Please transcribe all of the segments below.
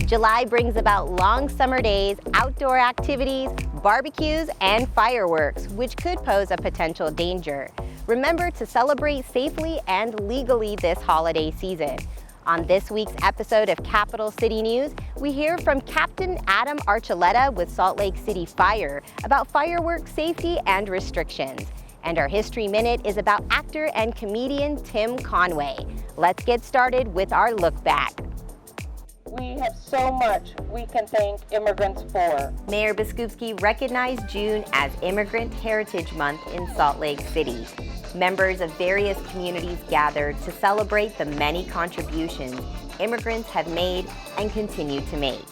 July brings about long summer days, outdoor activities, barbecues, and fireworks, which could pose a potential danger. Remember to celebrate safely and legally this holiday season. On this week's episode of Capital City News, we hear from Captain Adam Archuleta with Salt Lake City Fire about fireworks safety and restrictions. And our History Minute is about actor and comedian Tim Conway. Let's get started with our look back. We have so much we can thank immigrants for. Mayor Biskupski recognized June as Immigrant Heritage Month in Salt Lake City. Members of various communities gathered to celebrate the many contributions immigrants have made and continue to make.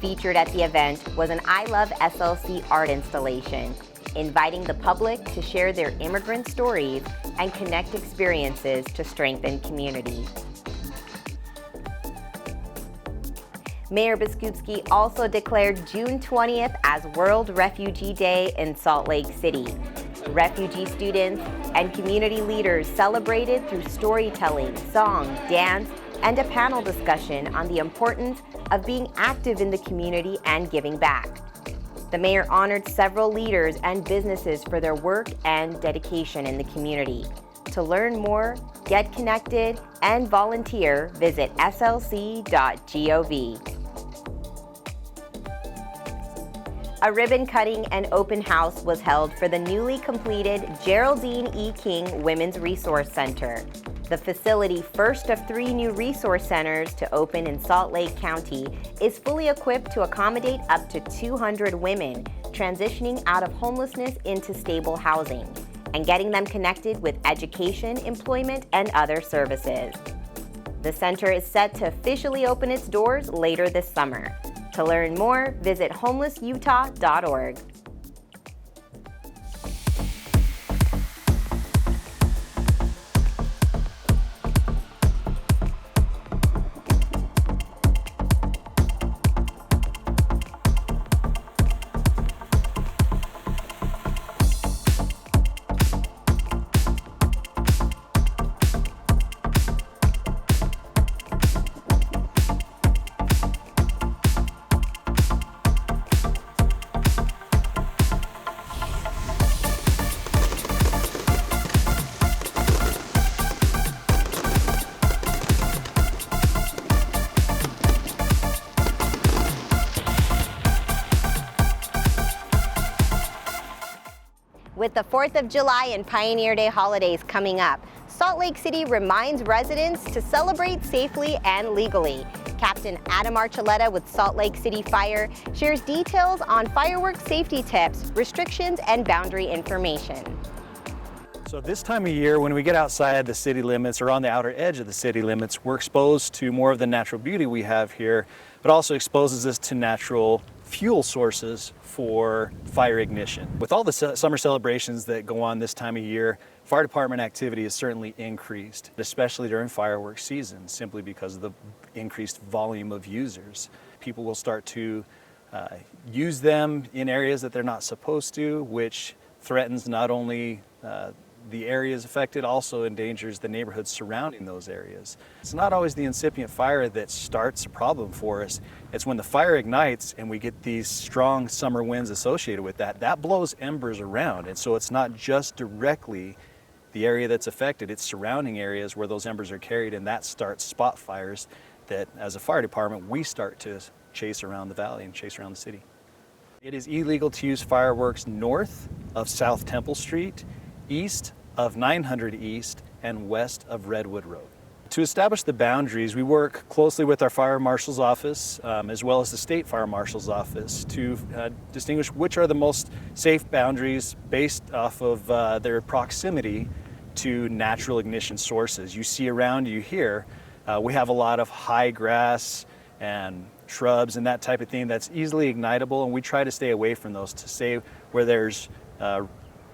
Featured at the event was an I Love SLC art installation, inviting the public to share their immigrant stories and connect experiences to strengthen community. Mayor Biskupski also declared June 20th as World Refugee Day in Salt Lake City. Refugee students and community leaders celebrated through storytelling, song, dance, and a panel discussion on the importance of being active in the community and giving back. The mayor honored several leaders and businesses for their work and dedication in the community. To learn more, get connected, and volunteer, visit slc.gov. A ribbon cutting and open house was held for the newly completed Geraldine E. King Women's Resource Center. The facility, first of 3 new resource centers to open in Salt Lake County, is fully equipped to accommodate up to 200 women transitioning out of homelessness into stable housing and getting them connected with education, employment, and other services. The center is set to officially open its doors later this summer. To learn more, visit homelessutah.org. With the 4th of July and Pioneer Day holidays coming up, Salt Lake City reminds residents to celebrate safely and legally. Captain Adam Archuleta with Salt Lake City Fire shares details on fireworks safety tips, restrictions, and boundary information. So this time of year, when we get outside the city limits or on the outer edge of the city limits, we're exposed to more of the natural beauty we have here, but also exposes us to natural fuel sources for fire ignition. With all the summer celebrations that go on this time of year, fire department activity is certainly increased, especially during fireworks season, simply because of the increased volume of users. People will start to use them in areas that they're not supposed to, which threatens not only the areas affected, also endangers the neighborhoods surrounding those areas. It's not always the incipient fire that starts a problem for us. It's when the fire ignites and we get these strong summer winds associated with that, that blows embers around. And so it's not just directly the area that's affected, it's surrounding areas where those embers are carried, and that starts spot fires that, as a fire department, we start to chase around the valley and chase around the city. It is illegal to use fireworks north of South Temple Street, east of 900 East, and west of Redwood Road. To establish the boundaries, we work closely with our Fire Marshal's Office as well as the State Fire Marshal's Office to distinguish which are the most safe boundaries based off of their proximity to natural ignition sources. You see around you here, we have a lot of high grass and shrubs and that type of thing that's easily ignitable, and we try to stay away from those to stay where there's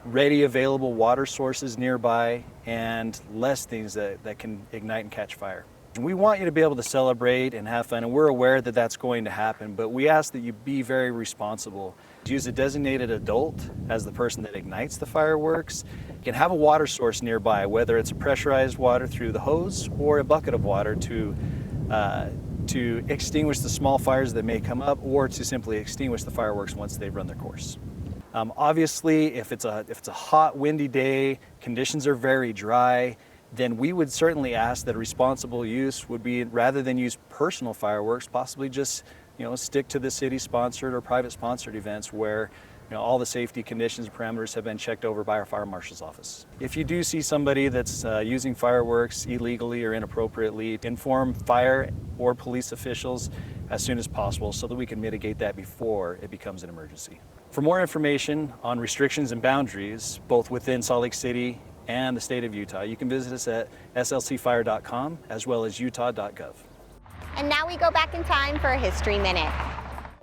ready available water sources nearby and less things that can ignite and catch fire. We want you to be able to celebrate and have fun, and we're aware that that's going to happen, but we ask that you be very responsible. Use a designated adult as the person that ignites the fireworks. You can have a water source nearby, whether it's a pressurized water through the hose or a bucket of water to to extinguish the small fires that may come up or to simply extinguish the fireworks once they've run their course. Obviously, if it's a hot, windy day, conditions are very dry, then we would certainly ask that responsible use would be, rather than use personal fireworks, possibly just stick to the city-sponsored or private-sponsored events where all the safety conditions and parameters have been checked over by our fire marshal's office. If you do see somebody that's using fireworks illegally or inappropriately, inform fire or police officials as soon as possible so that we can mitigate that before it becomes an emergency. For more information on restrictions and boundaries, both within Salt Lake City and the state of Utah, you can visit us at slcfire.com as well as utah.gov. And now we go back in time for a History Minute.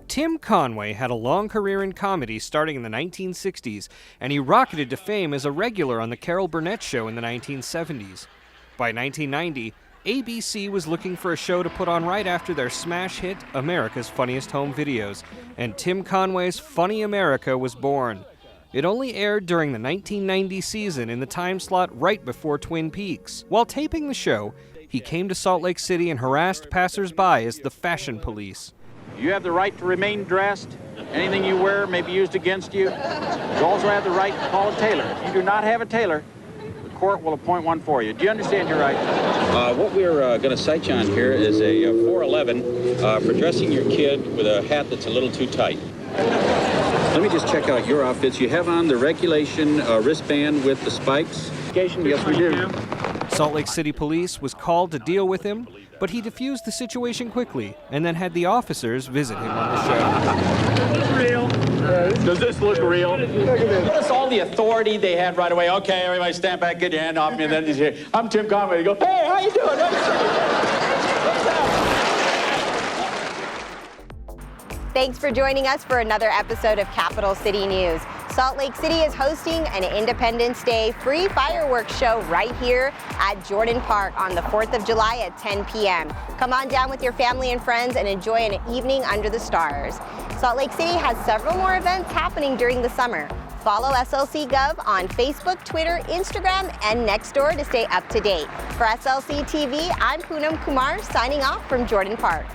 Tim Conway had a long career in comedy starting in the 1960s, and he rocketed to fame as a regular on the Carol Burnett Show in the 1970s. By 1990, ABC was looking for a show to put on right after their smash hit America's Funniest Home Videos, and Tim Conway's Funny America was born. It only aired during the 1990 season in the time slot right before Twin Peaks. While taping the show, he came to Salt Lake City and harassed passers-by as the fashion police. You have the right to remain dressed. Anything you wear may be used against you. You also have the right to call a tailor. If you do not have a tailor, the court will appoint one for you. Do you understand your rights? What we're going to cite you on here is a 411 for dressing your kid with a hat that's a little too tight. Let me just check out your outfits. You have on the regulation wristband with the spikes? Yes, we do. Salt Lake City Police was called to deal with him, but he diffused the situation quickly and then had the officers visit him on the show. Real. Does this look real? Notice all the authority they had right away. Okay, everybody stand back, get your hand off me, and then you say, I'm Tim Conway. You go, hey, how you doing? Thanks for joining us for another episode of Capital City News. Salt Lake City is hosting an Independence Day free fireworks show right here at Jordan Park on the 4th of July at 10 p.m. Come on down with your family and friends and enjoy an evening under the stars. Salt Lake City has several more events happening during the summer. Follow SLCgov on Facebook, Twitter, Instagram, and Nextdoor to stay up to date. For SLCtv, I'm Poonam Kumar signing off from Jordan Park.